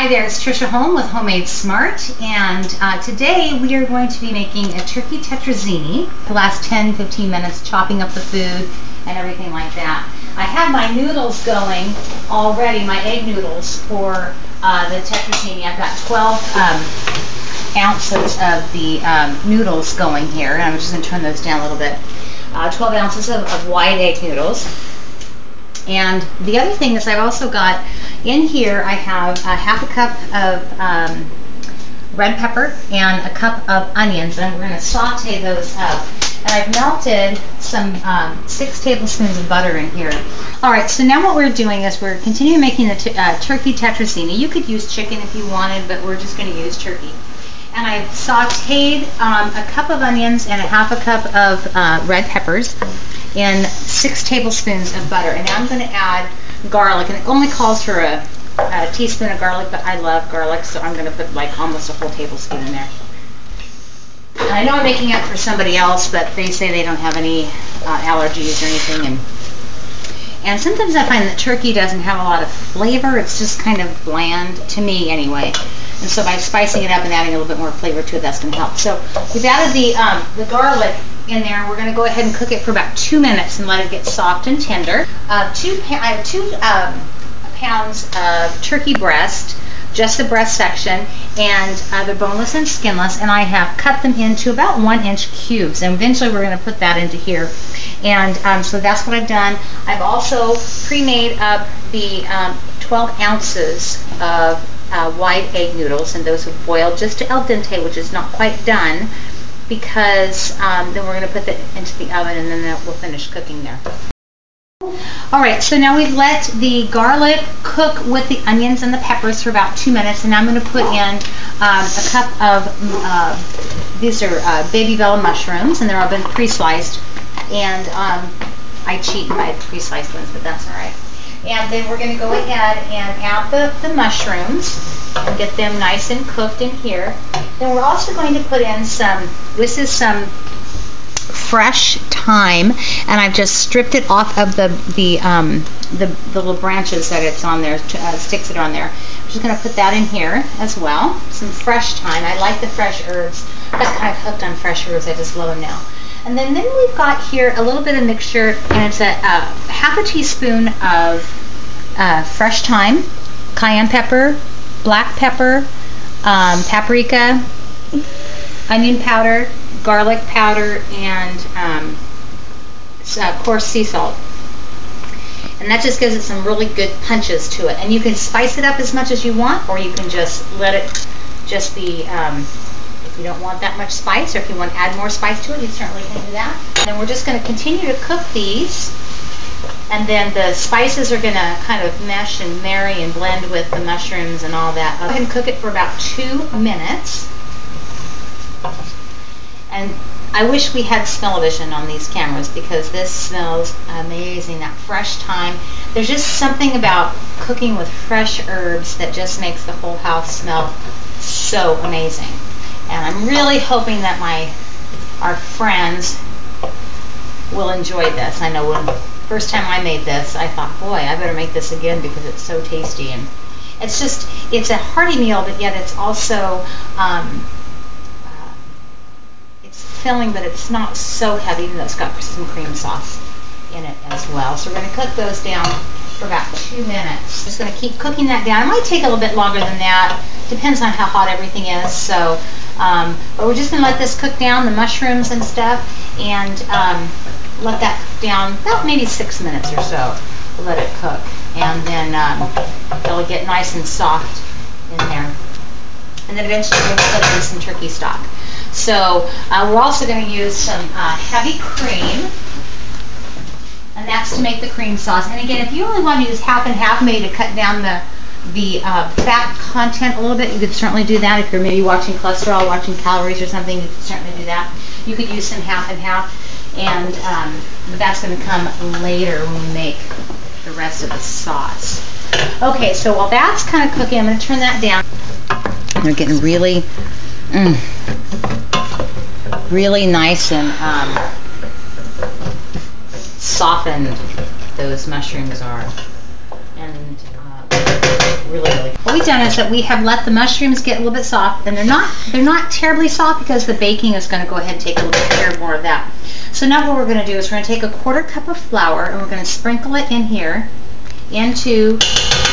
Hi there, it's Trisha Holm with Homemade Smart, and today we are going to be making a turkey tetrazzini. The last 10-15 minutes chopping up the food and everything like that. I have my noodles going already, my egg noodles for the tetrazzini. I've got 12 ounces of the noodles going here, and I'm just going to turn those down a little bit. 12 ounces of white egg noodles. And the other thing is I've also got in here, I have a half a cup of red pepper and a cup of onions, and we're going to saute those up. And I've melted some 6 tablespoons of butter in here. Alright, so now what we're doing is we're continuing making the turkey tetrazzini. You could use chicken if you wanted, but we're just going to use turkey. And I've sauteed a cup of onions and a half a cup of red peppers in 6 tablespoons of butter. And now I'm going to add garlic, and it only calls for a teaspoon of garlic, but I love garlic, so I'm going to put like almost a whole tablespoon in there. And I know I'm making it for somebody else, but they say they don't have any allergies or anything. And sometimes I find that turkey doesn't have a lot of flavor. It's just kind of bland, to me anyway. And so by spicing it up and adding a little bit more flavor to it, that's going to help. So we've added the garlic in there. We're going to go ahead and cook it for about 2 minutes and let it get soft and tender. I have 2 pounds of turkey breast, just the breast section, and they're boneless and skinless, and I have cut them into about 1-inch cubes, and eventually we're going to put that into here. And so that's what I've done. I've also pre-made up the 12 ounces of white egg noodles, and those have boiled just to al dente, which is not quite done, because then we're going to put that into the oven, and then we'll finish cooking there. Alright, so now we've let the garlic cook with the onions and the peppers for about 2 minutes, and now I'm going to put in a cup of, these are baby bell mushrooms, and they're all been pre-sliced, and I cheat and buy pre-sliced ones, but that's alright. And then we're going to go ahead and add the mushrooms and get them nice and cooked in here. Then we're also going to put in this is some fresh thyme, and I've just stripped it off of the little branches that it's on there, sticks that are on there. I'm just going to put that in here as well. Some fresh thyme. I like the fresh herbs. I'm kind of hooked on fresh herbs. I just love them now. And then we've got here a little bit of mixture, and it's a half a teaspoon of fresh thyme, cayenne pepper, black pepper, paprika, onion powder, garlic powder, and coarse sea salt. And that just gives it some really good punches to it. And you can spice it up as much as you want, or you can just let it just be, if you don't want that much spice, or if you want to add more spice to it, you certainly can do that. And then we're just going to continue to cook these, and then the spices are going to kind of mesh and marry and blend with the mushrooms and all that. Go ahead and cook it for about 2 minutes. And I wish we had smell-o-vision on these cameras, because this smells amazing, that fresh thyme. There's just something about cooking with fresh herbs that just makes the whole house smell so amazing. And I'm really hoping that our friends will enjoy this. I know when the first time I made this, I thought, boy, I better make this again because it's so tasty. And it's a hearty meal, but yet it's also it's filling, but it's not so heavy, even though it's got some cream sauce in it as well. So we're going to cook those down for about 2 minutes. Just going to keep cooking that down. It might take a little bit longer than that. Depends on how hot everything is. So, but we're just going to let this cook down, the mushrooms and stuff, and let that cook down about maybe 6 minutes or so. We'll let it cook, and then it'll get nice and soft in there. And then eventually we'll put in some turkey stock. So we're also going to use some heavy cream, and that's to make the cream sauce. And again, if you only want to use half and half, maybe to cut down the fat content a little bit, you could certainly do that. If you're maybe watching cholesterol, watching calories or something, you could certainly do that. You could use some half and half, and that's going to come later when we make the rest of the sauce. Okay, so while that's kind of cooking, I'm going to turn that down. They're getting really, really nice and softened, those mushrooms are. And really, really. what we've done is that we have let the mushrooms get a little bit soft, and they're not terribly soft because the baking is going to go ahead and take a little bit care more of that. So now what we're going to do is we're going to take a 1/4 cup of flour, and we're going to sprinkle it in here into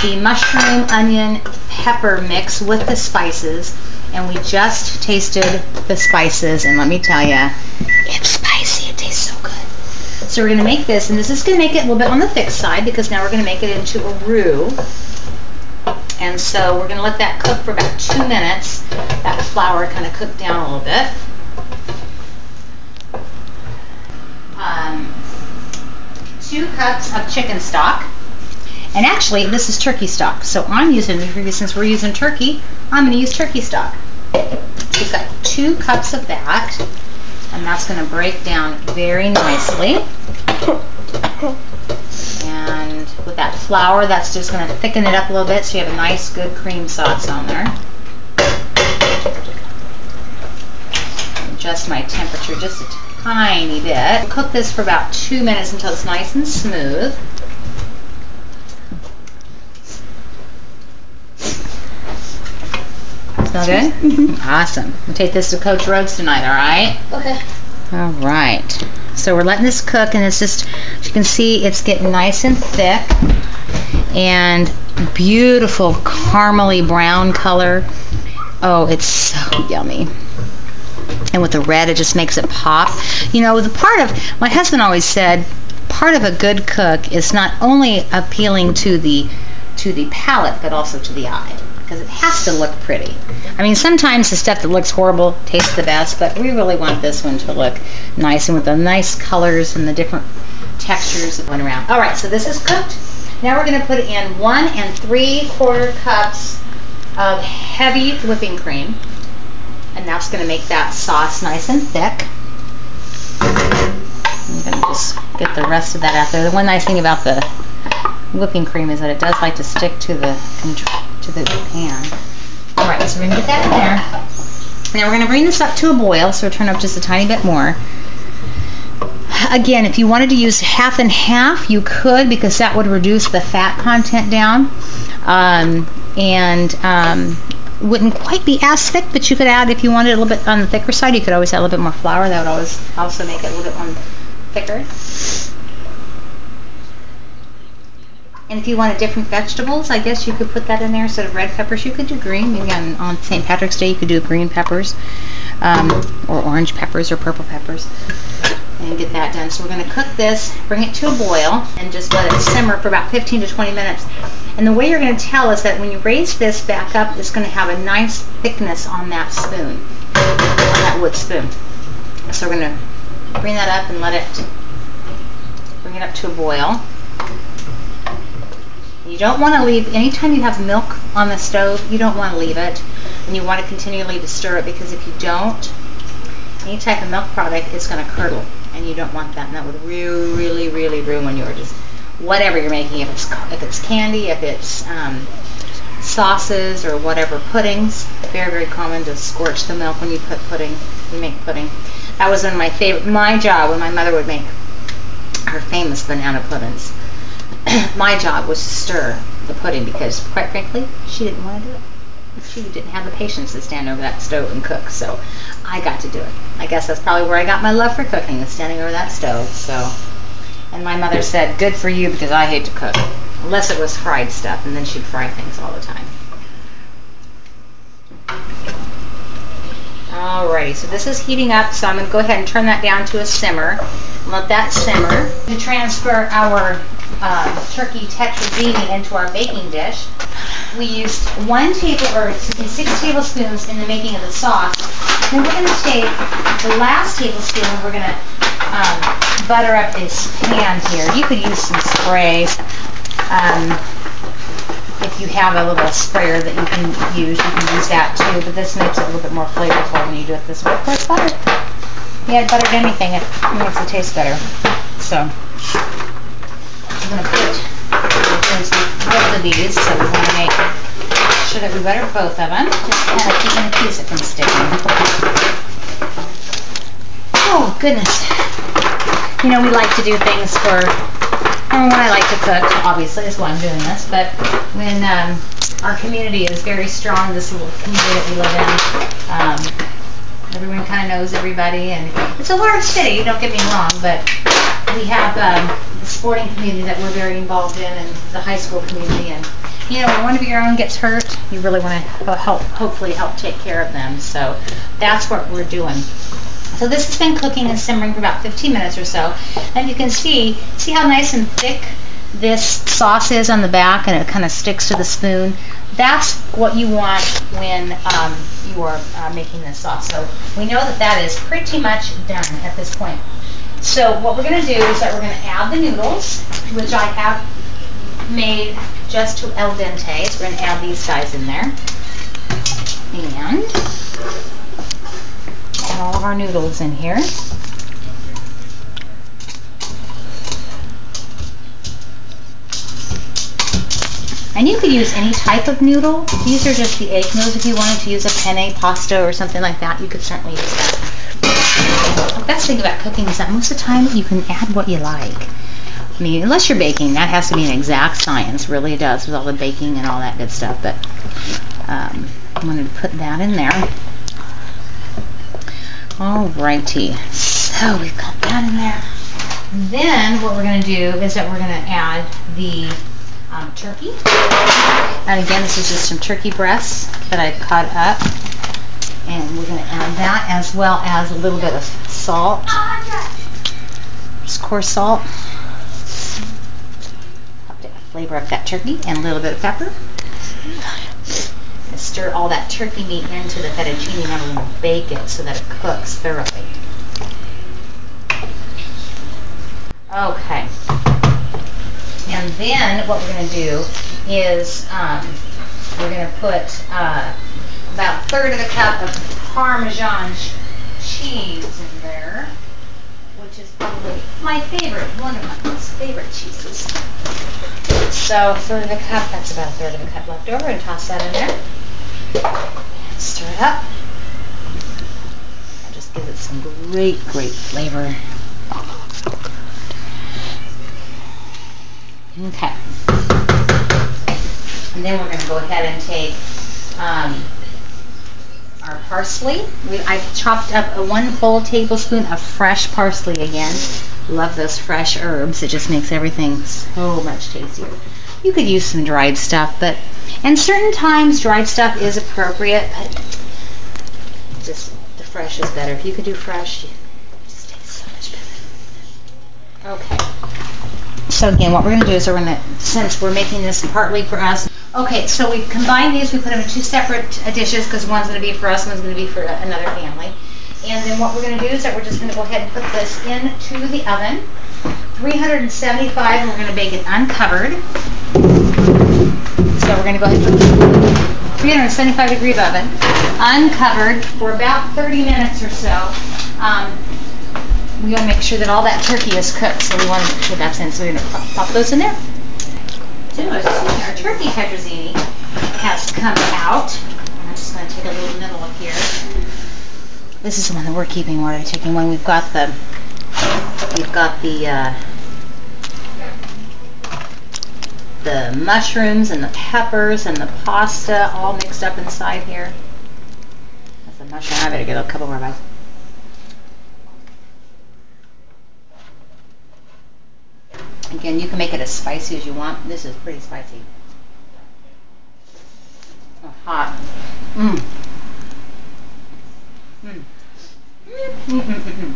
the mushroom, onion, pepper mix with the spices. And we just tasted the spices, and let me tell you, it's spicy. It tastes so good. So we're going to make this, and this is going to make it a little bit on the thick side because now we're going to make it into a roux. And so we're going to let that cook for about 2 minutes. That flour kind of cook down a little bit. 2 cups of chicken stock. And actually, this is turkey stock. So I'm using, since we're using turkey, I'm going to use turkey stock. We've got 2 cups of that. And that's going to break down very nicely. And with that flour, that's just going to thicken it up a little bit so you have a nice, good cream sauce on there. Adjust my temperature just a tiny bit. Cook this for about 2 minutes until it's nice and smooth. Smell good? Mm-hmm. Awesome. We'll take this to Coach Rhodes tonight, all right? Okay. All right. So we're letting this cook, and it's just, as you can see, it's getting nice and thick and beautiful caramely brown color. Oh, it's so yummy. And with the red, it just makes it pop. You know, my husband always said, part of a good cook is not only appealing to the palate, but also to the eye. Because it has to look pretty. I mean, sometimes the stuff that looks horrible tastes the best, but we really want this one to look nice and with the nice colors and the different textures that went around. All right, so this is cooked. Now we're going to put in 1 3/4 cups of heavy whipping cream, and that's going to make that sauce nice and thick. I'm going to just get the rest of that out there. The one nice thing about the whipping cream is that it does like to stick to the pan. Alright, so we're going to get that in there. Now we're going to bring this up to a boil, so turn up just a tiny bit more. Again, if you wanted to use half and half, you could, because that would reduce the fat content down. Wouldn't quite be as thick, but you could add, if you wanted a little bit on the thicker side, you could always add a little bit more flour. That would always also make it a little bit more thicker. And if you wanted different vegetables, I guess you could put that in there. Instead of red peppers, you could do green. Maybe on St. Patrick's Day, you could do green peppers, or orange peppers, or purple peppers, and get that done. So we're going to cook this, bring it to a boil, and just let it simmer for about 15 to 20 minutes. And the way you're going to tell is that when you raise this back up, it's going to have a nice thickness on that spoon, on that wood spoon. So we're going to bring that up and bring it up to a boil. You don't want to leave, anytime you have milk on the stove, you don't want to leave it, and you want to continually to stir it, because if you don't, any type of milk product is going to curdle, and you don't want that, and that would really, really ruin your just whatever you're making. If it's candy, if it's sauces or whatever, puddings, very, very common to scorch the milk when you make pudding. That was my job when my mother would make her famous banana puddings. My job was to stir the pudding, because quite frankly, she didn't want to do it. She didn't have the patience to stand over that stove and cook, so I got to do it. I guess that's probably where I got my love for cooking, is standing over that stove. So, and my mother said, good for you, because I hate to cook, unless it was fried stuff, and then she'd fry things all the time. Alrighty, so this is heating up, so I'm going to go ahead and turn that down to a simmer. Let that simmer. To transfer our turkey tetrazzini into our baking dish, we used 6 tablespoons in the making of the sauce. Then we're going to take the last tablespoon, and we're going to butter up this pan here. You could use some spray. If you have a little sprayer that you can use that too, but this makes it a little bit more flavorful when you do it this way. Of course, butter. If you add butter to anything, it makes it taste better. So, I'm going to put both of these, so we want to make sure that we butter both of them, just kind of keeping the piece from sticking. Oh, goodness. You know, we like to do things when I like to cook, obviously, is why I'm doing this, but when our community is very strong, this little community that we live in. Everyone kind of knows everybody, and it's a large city, don't get me wrong, but we have the sporting community that we're very involved in, and the high school community, and you know, when one of your own gets hurt, you really want to hopefully help take care of them. So that's what we're doing. So this has been cooking and simmering for about 15 minutes or so, and you can see how nice and thick this sauce is on the back, and it kind of sticks to the spoon. That's what you want when you are making this sauce. So we know that is pretty much done at this point. So what we're going to do is that we're going to add the noodles, which I have made just to al dente. So we're going to add these guys in there. And add all of our noodles in here. And you could use any type of noodle. These are just the egg noodles. If you wanted to use a penne pasta or something like that, you could certainly use that. The best thing about cooking is that most of the time you can add what you like. I mean, unless you're baking, that has to be an exact science, really does, with all the baking and all that good stuff. But I wanted to put that in there. Alrighty, so we've got that in there. Then what we're going to do is that we're going to add the turkey. And again, this is just some turkey breasts that I've cut up. And we're going to add that as well as a little bit of salt. Just coarse salt. Help to flavor up that turkey, and a little bit of pepper. And stir all that turkey meat into the fettuccine. Now we're going to bake it so that it cooks thoroughly. Okay. And then what we're going to do is we're going to put about a third of a cup of Parmesan cheese in there, which is probably my favorite, one of my most favorite cheeses. So a third of a cup, that's about a third of a cup left over, and toss that in there. And stir it up. That just gives it some great flavor. Okay. And then we're going to go ahead and take our parsley. I've chopped up 1 whole tablespoon of fresh parsley again. Love those fresh herbs. It just makes everything so much tastier. You could use some dried stuff, and certain times dried stuff is appropriate, but just the fresh is better. If you could do fresh, it just tastes so much better. Okay. So again, what we're going to do is since we're making this partly for us, okay, so we've combined these, we put them in 2 separate dishes because one's going to be for us, one's going to be for another family. And then what we're going to do is that we're just going to go ahead and put this into the oven, 375, and we're going to bake it uncovered. So we're going to go ahead and put 375 degree oven, uncovered for about 30 minutes or so. We want to make sure that all that turkey is cooked, so we want to make sure that's in. So we're going to pop those in there. So our turkey tetrazzini has come out. I'm just going to take a little nibble up here. This is the one that we're keeping. We're taking one. We've got the mushrooms and the peppers and the pasta all mixed up inside here. That's the mushroom. I better get a couple more bites. Again, you can make it as spicy as you want. This is pretty spicy. Oh, hot. Mmm. Mmm. Mm-hmm.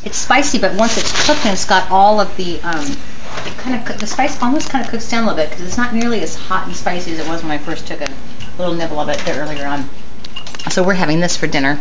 It's spicy, but once it's cooked and it's got all of the the spice almost kind of cooks down a little bit because it's not nearly as hot and spicy as it was when I first took a little nibble of it earlier on. So we're having this for dinner.